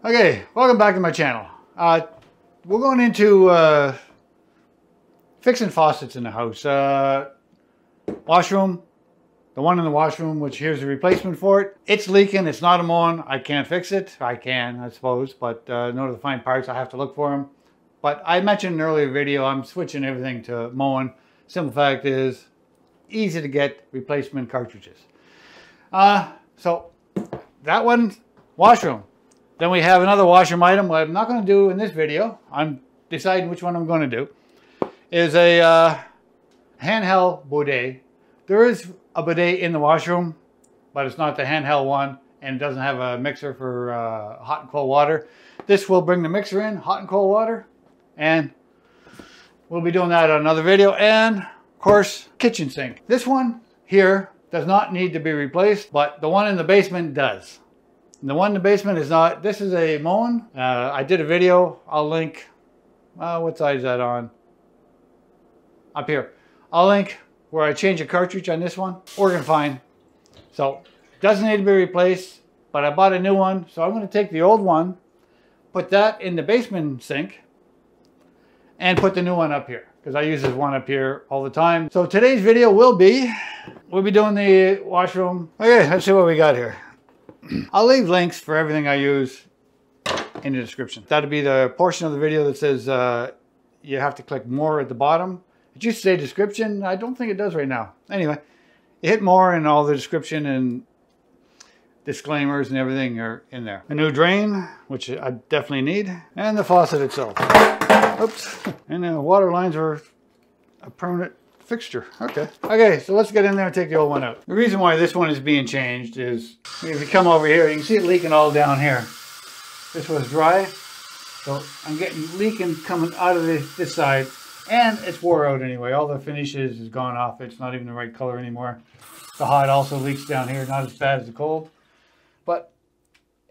Okay, welcome back to my channel. We're going into fixing faucets in the house. Washroom, the one in the washroom, which here's the replacement for it. It's leaking, it's not a Moen. I can't fix it. I can, I suppose, but in order to find parts, I have to look for them. But I mentioned in an earlier video, I'm switching everything to Moen. Simple fact is, easy to get replacement cartridges. So that one, washroom. Then we have another washroom item, what I'm not going to do in this video, I'm deciding which one I'm going to do, is a handheld bidet. There is a bidet in the washroom, but it's not the handheld one, and it doesn't have a mixer for hot and cold water. This will bring the mixer in, hot and cold water, and we'll be doing that on another video. And of course, kitchen sink. This one here does not need to be replaced, but the one in the basement does. The one in the basement is not. This is a Moen. I did a video. I'll link. What side is that on? Up here. I'll link where I change a cartridge on this one. Working fine. So doesn't need to be replaced. But I bought a new one, so I'm going to take the old one, put that in the basement sink, and put the new one up here because I use this one up here all the time. So today's video we'll be doing the washroom. Okay, let's see what we got here. I'll leave links for everything I use in the description. That'll be the portion of the video that says you have to click more at the bottom. It used to say description. I don't think it does right now. Anyway, you hit more and all the description and disclaimers and everything are in there. A new drain, which I definitely need, and the faucet itself. Oops. And the water lines are a permanent fixture. Okay, so let's get in there and take the old one out. The reason why this one is being changed is if you come over here, you can see it leaking all down here. This was dry, so I'm getting leaking coming out of this side, and it's wore out anyway. All the finishes is gone off. It's not even the right color anymore. The hot also leaks down here, not as bad as the cold, but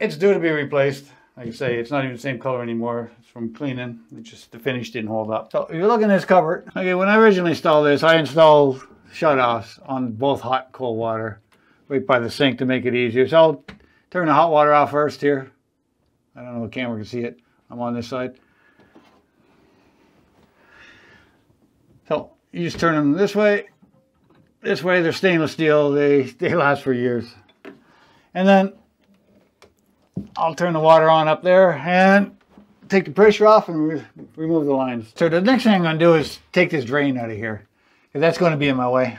it's due to be replaced. Like I say, it's not even the same color anymore. It's from cleaning. It's just the finish didn't hold up. So if you look in this cupboard, okay, when I originally installed this, I installed shutoffs on both hot and cold water right by the sink to make it easier. So I'll turn the hot water off first here. I don't know if the camera can see it. I'm on this side. So you just turn them this way. This way, they're stainless steel. They last for years. And then I'll turn the water on up there and take the pressure off and remove the lines. So the next thing I'm going to do is take this drain out of here, because that's going to be in my way,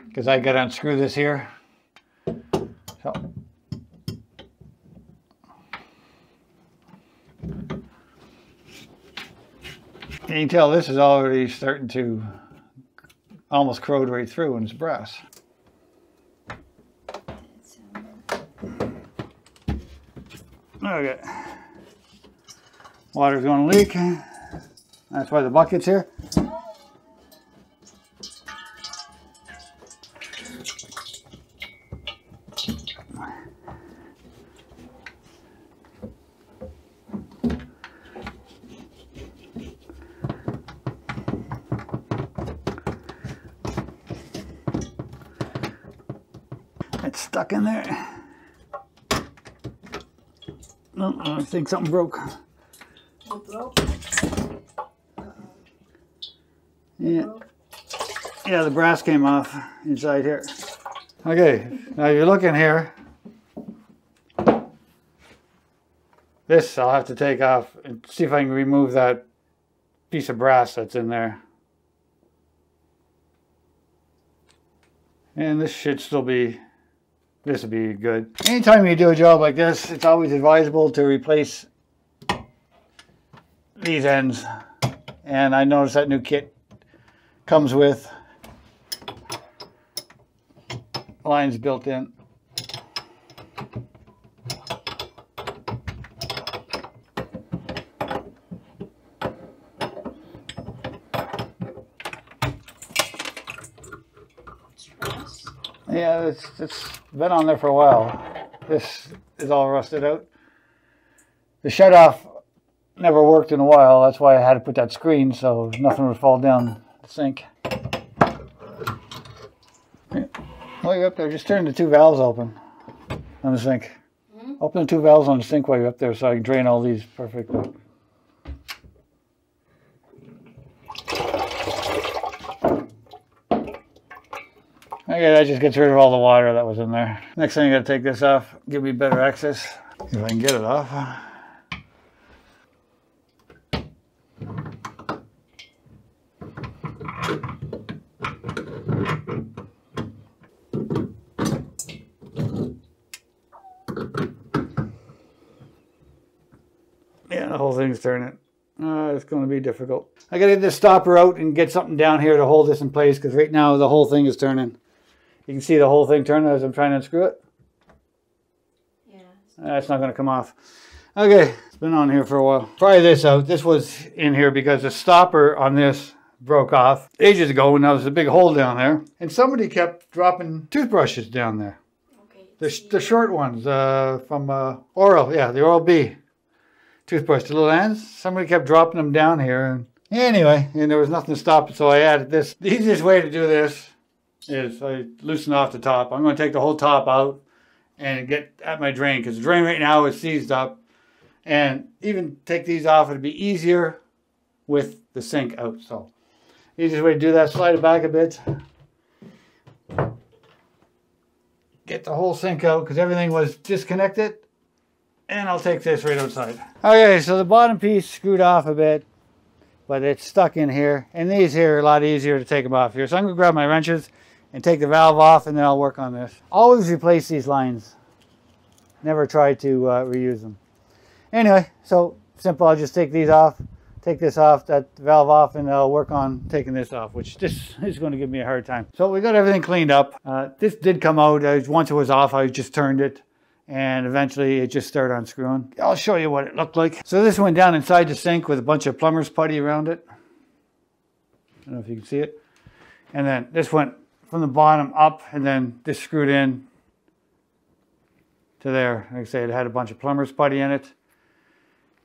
because I got to unscrew this here. So you can tell this is already starting to almost corrode right through, and it's brass. Okay, water's going to leak. That's why the bucket's here. It's stuck in there. Oh, I think something broke. It broke? Yeah, the brass came off inside here. Okay, now you're looking here. This I'll have to take off and see if I can remove that piece of brass that's in there. And this should still be, this will be good. Anytime you do a job like this, it's always advisable to replace these ends. And I noticed that new kit comes with lines built in. Yeah, it's been on there for a while. This is all rusted out. The shutoff never worked in a while. That's why I had to put that screen so nothing would fall down the sink. While you're up there, just turn the two valves open on the sink. Mm-hmm. Open the two valves on the sink while you're up there so I can drain all these perfectly. Okay, that just gets rid of all the water that was in there. Next thing, I gotta take this off, give me better access. If I can get it off. Yeah, the whole thing's turning. It's going to be difficult. I gotta get this stopper out and get something down here to hold this in place because right now the whole thing is turning. You can see the whole thing turning as I'm trying to unscrew it. Yeah. That's not going to come off. Okay, it's been on here for a while. Try this out. This was in here because the stopper on this broke off ages ago when there was a big hole down there. And somebody kept dropping toothbrushes down there. Okay. The short ones from Oral. Yeah, the Oral-B toothbrush, the little ends. Somebody kept dropping them down here. And anyway, and there was nothing to stop it, so I added this. The easiest way to do this is I loosen off the top. I'm going to take the whole top out and get at my drain because the drain right now is seized up. And even take these off, it'd be easier with the sink out. So easiest way to do that, slide it back a bit. Get the whole sink out because everything was disconnected. And I'll take this right outside. Okay, so the bottom piece screwed off a bit, but it's stuck in here. And these here are a lot easier to take them off here. So I'm going to grab my wrenches and take the valve off, and then I'll work on this. Always replace these lines. Never try to reuse them. Anyway, so simple. I'll just take these off, take this off, that valve off, and I'll work on taking this off, which this is going to give me a hard time. So we got everything cleaned up. This did come out. Once it was off, I just turned it, and eventually it just started unscrewing. I'll show you what it looked like. So this went down inside the sink with a bunch of plumber's putty around it. I don't know if you can see it. And then this went from the bottom up, and then this screwed in to there. Like I say, it had a bunch of plumber's putty in it.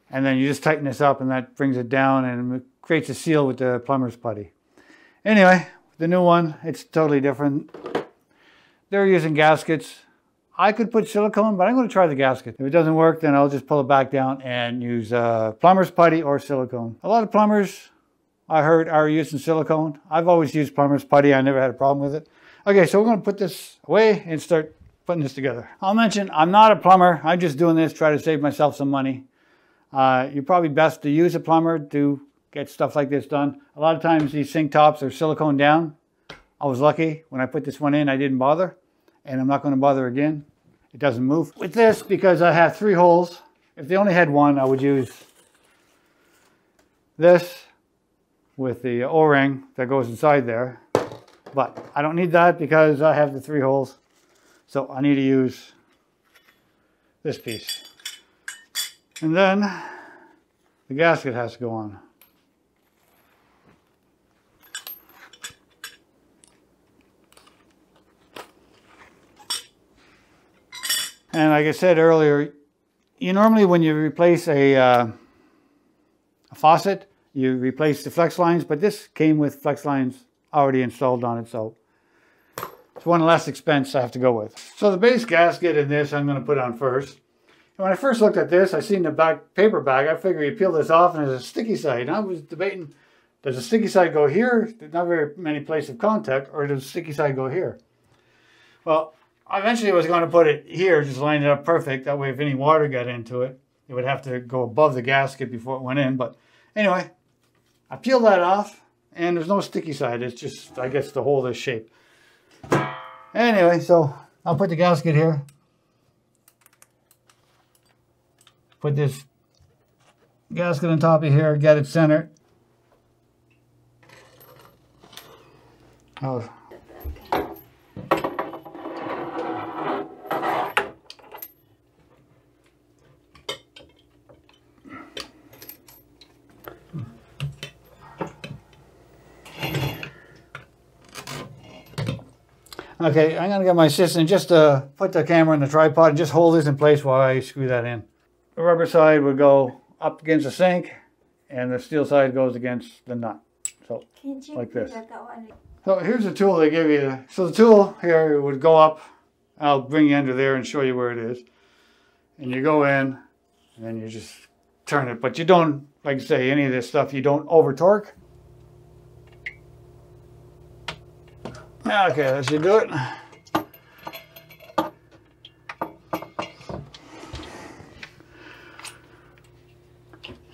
And then you just tighten this up, and that brings it down, and it creates a seal with the plumber's putty. Anyway, the new one, it's totally different. They're using gaskets. I could put silicone, but I'm going to try the gasket. If it doesn't work, then I'll just pull it back down and use plumber's putty or silicone. A lot of plumbers, I heard, are using silicone. I've always used plumber's putty. I never had a problem with it. Okay, so we're going to put this away and start putting this together. I'll mention, I'm not a plumber. I'm just doing this, try to save myself some money. You're probably best to use a plumber to get stuff like this done. A lot of times these sink tops are silicone down. I was lucky. When I put this one in, I didn't bother. And I'm not going to bother again. It doesn't move. With this, because I have 3 holes, if they only had one, I would use this with the O-ring that goes inside there. But I don't need that because I have the 3 holes. So I need to use this piece. And then the gasket has to go on. And like I said earlier, you normally, when you replace a faucet, you replace the flex lines, but this came with flex lines already installed on it, so it's one less expense I have to go with. So the base gasket in this I'm going to put on first. And when I first looked at this, I seen the back paper bag. I figured you peel this off and there's a sticky side. And I was debating, does the sticky side go here? There's not very many places of contact, or does the sticky side go here? Well, eventually I was going to put it here, just line it up perfect. That way if any water got into it, it would have to go above the gasket before it went in. But anyway, I peeled that off and there's no sticky side. It's just, I guess, to hold this shape. Anyway, so I'll put the gasket here. Put this gasket on top of here, get it centered. Oh. Okay, I'm going to get my assistant just to put the camera in the tripod and just hold this in place while I screw that in. The rubber side would go up against the sink and the steel side goes against the nut. So, like this. So here's the tool they give you. So the tool here would go up. I'll bring you under there and show you where it is. and you go in, and then you just turn it. But you don't, like I say, any of this stuff, you don't over torque. Okay, that should do it.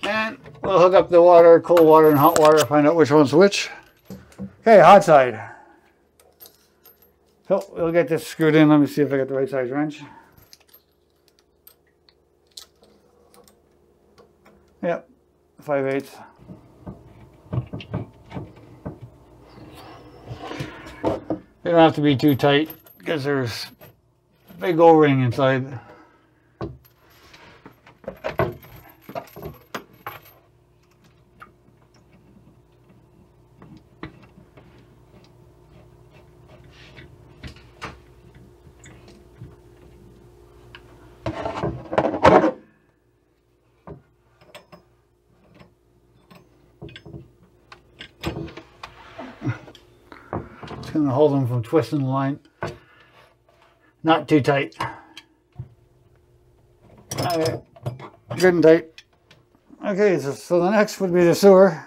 And we'll hook up the water, cold water and hot water, find out which one's which. Okay, hot side. So we'll get this screwed in. Let me see if I got the right size wrench. Yep, 5/8. They don't have to be too tight because there's a big O-ring inside. It's going to hold them from twisting the line. Not too tight. Okay, good and tight. Okay, so the next would be the sewer,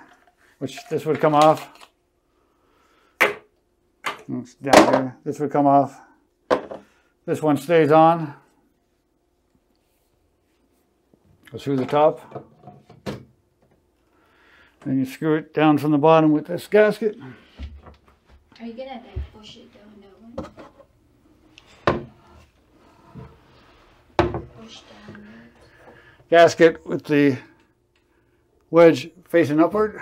which this would come off. It's down here. This would come off. This one stays on. Goes through the top. Then you screw it down from the bottom with this gasket. Are you gonna like push it down that one? Push down. Gasket with the wedge facing upward.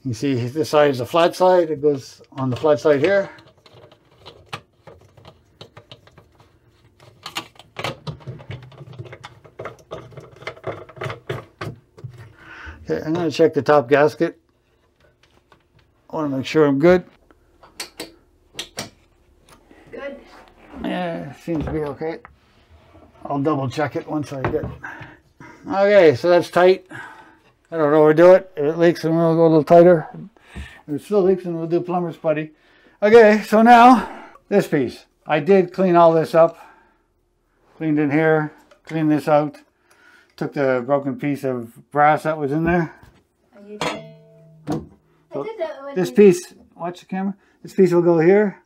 You see this side is the flat side. It goes on the flat side here. Okay, I'm going to check the top gasket. I want to make sure I'm good. Good. Yeah, seems to be okay. I'll double check it once I get it. Okay, so that's tight. I don't overdo it. If it leaks, then we'll go a little tighter. If it still leaks, then we'll do plumber's putty. Okay, so now this piece. I did clean all this up. Cleaned in here, cleaned this out. Took the broken piece of brass that was in there. Oh, you did? So I did that one. this piece, watch the camera. This piece will go here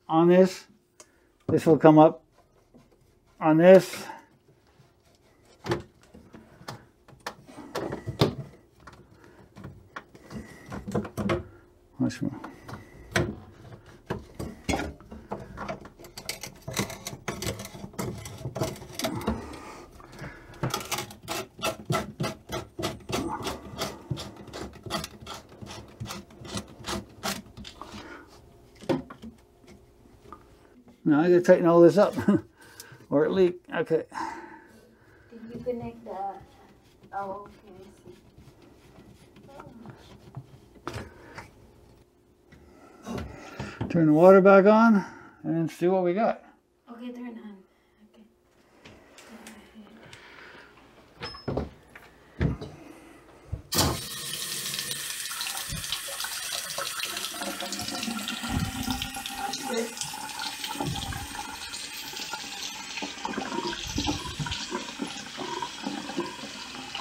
on this. This will come up on this. Watch more. Now I gotta tighten all this up or it leak. Okay. Did you connect the... Oh, okay, I see. Turn the water back on and then see what we got. Okay, turn on. Okay.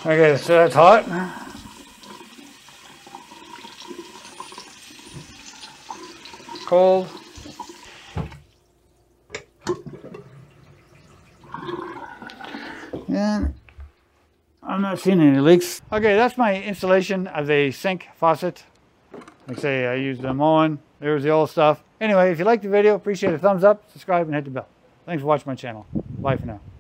Okay, so that's hot. Cold. And I'm not seeing any leaks. Okay, that's my installation of the sink faucet. Like I say, I used the Moen. There's the old stuff. Anyway, if you liked the video, appreciate a thumbs up, subscribe, and hit the bell. Thanks for watching my channel. Bye for now.